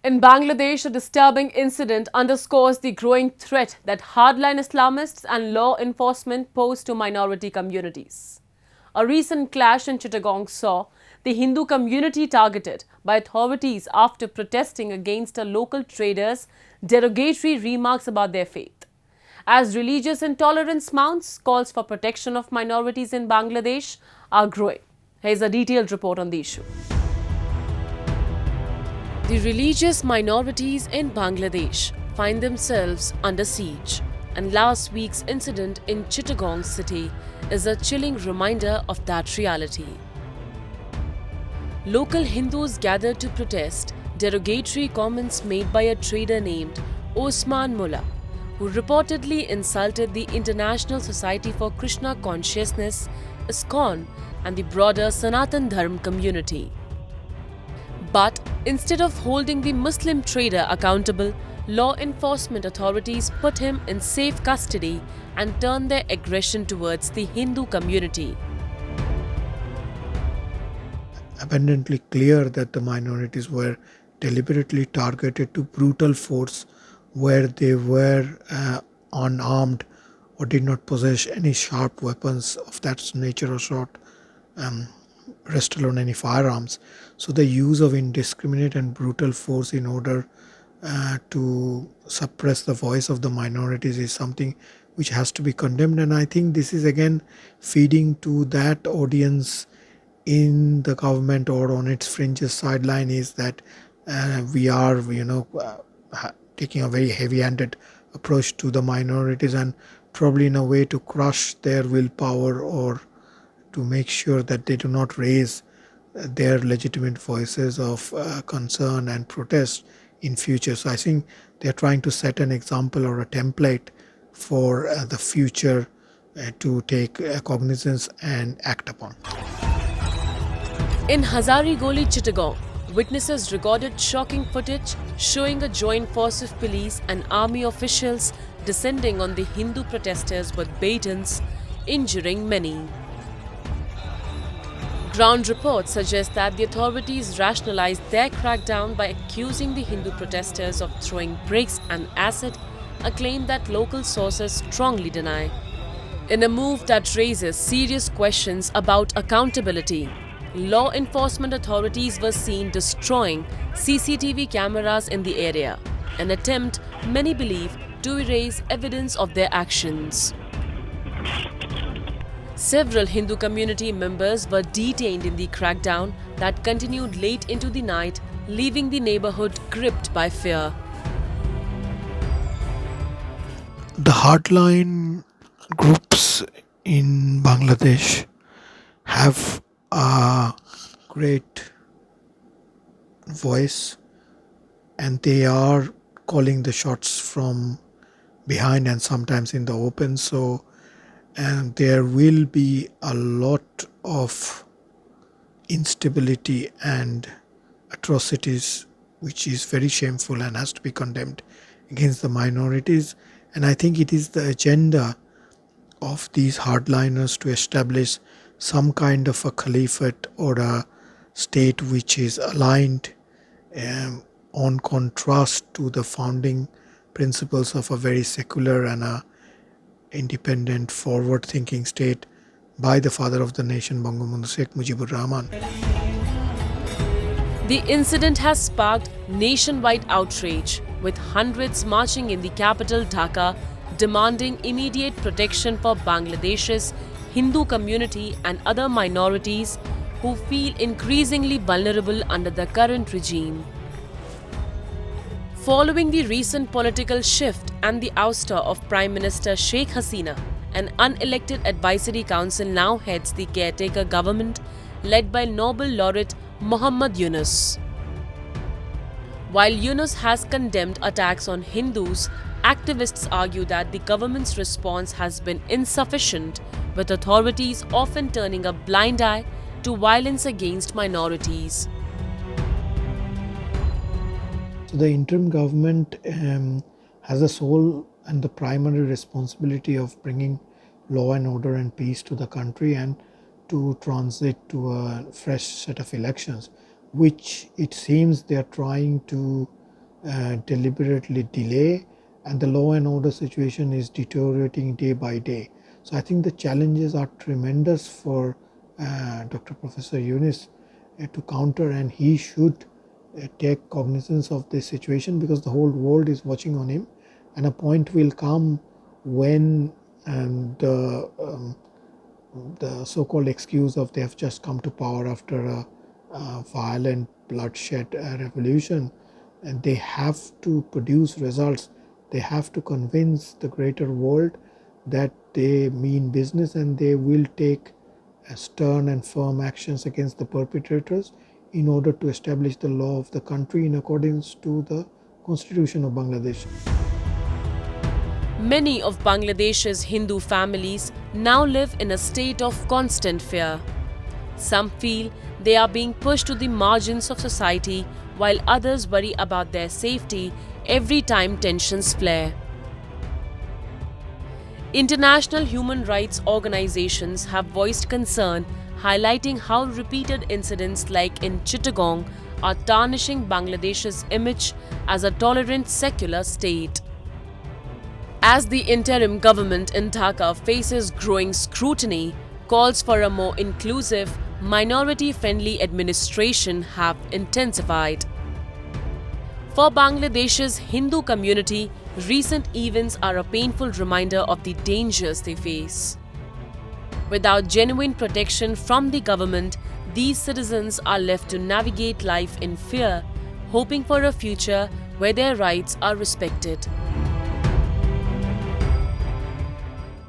In Bangladesh, a disturbing incident underscores the growing threat that hardline Islamists and law enforcement pose to minority communities. A recent clash in Chittagong saw the Hindu community targeted by authorities after protesting against a local trader's derogatory remarks about their faith. As religious intolerance mounts, calls for protection of minorities in Bangladesh are growing. Here's a detailed report on the issue. The religious minorities in Bangladesh find themselves under siege, and last week's incident in Chittagong city is a chilling reminder of that reality. Local Hindus gathered to protest derogatory comments made by a trader named Osman Mullah, who reportedly insulted the International Society for Krishna Consciousness, ISKCON, and the broader Sanatan Dharm community. But instead of holding the Muslim trader accountable, law enforcement authorities put him in safe custody and turned their aggression towards the Hindu community. Abundantly clear that the minorities were deliberately targeted to brutal force where they were unarmed or did not possess any sharp weapons of that nature or sort, rest alone any firearms. So the use of indiscriminate and brutal force in order to suppress the voice of the minorities is something which has to be condemned, and I think this is again feeding to that audience in the government or on its fringes sideline, is that we are taking a very heavy-handed approach to the minorities and probably in a way to crush their willpower or to make sure that they do not raise their legitimate voices of concern and protest in future. So I think they are trying to set an example or a template for the future to take cognizance and act upon. In Hazari Goli, Chittagong, witnesses recorded shocking footage showing a joint force of police and army officials descending on the Hindu protesters with batons, injuring many. Ground reports suggest that the authorities rationalized their crackdown by accusing the Hindu protesters of throwing bricks and acid, a claim that local sources strongly deny. In a move that raises serious questions about accountability, law enforcement authorities were seen destroying CCTV cameras in the area, an attempt many believe to erase evidence of their actions. Several Hindu community members were detained in the crackdown that continued late into the night, leaving the neighborhood gripped by fear. The hardline groups in Bangladesh have a great voice and they are calling the shots from behind and sometimes in the open. So and there will be a lot of instability and atrocities which is very shameful and has to be condemned against the minorities. And I think it is the agenda of these hardliners to establish some kind of a caliphate or a state which is aligned on contrast to the founding principles of a very secular and a independent, forward-thinking state by the father of the nation, Bangabandhu Sheikh Mujibur Rahman. The incident has sparked nationwide outrage, with hundreds marching in the capital Dhaka, demanding immediate protection for Bangladesh's Hindu community and other minorities who feel increasingly vulnerable under the current regime. Following the recent political shift and the ouster of Prime Minister Sheikh Hasina, an unelected advisory council now heads the caretaker government led by Nobel laureate Muhammad Yunus. While Yunus has condemned attacks on Hindus, activists argue that the government's response has been insufficient, with authorities often turning a blind eye to violence against minorities. So the interim government has the sole and the primary responsibility of bringing law and order and peace to the country and to transit to a fresh set of elections, which it seems they are trying to deliberately delay, and the law and order situation is deteriorating day by day. So I think the challenges are tremendous for Dr. Professor Yunus to counter, and he should take cognizance of this situation because the whole world is watching on him, and a point will come when the so-called excuse of they have just come to power after a violent bloodshed revolution, and they have to produce results. They have to convince the greater world that they mean business and they will take stern and firm actions against the perpetrators in order to establish the law of the country in accordance to the Constitution of Bangladesh. Many of Bangladesh's Hindu families now live in a state of constant fear. Some feel they are being pushed to the margins of society, while others worry about their safety every time tensions flare. International human rights organizations have voiced concern, highlighting how repeated incidents like in Chittagong are tarnishing Bangladesh's image as a tolerant secular state. As the interim government in Dhaka faces growing scrutiny, calls for a more inclusive, minority-friendly administration have intensified. For Bangladesh's Hindu community, recent events are a painful reminder of the dangers they face. Without genuine protection from the government, these citizens are left to navigate life in fear, hoping for a future where their rights are respected.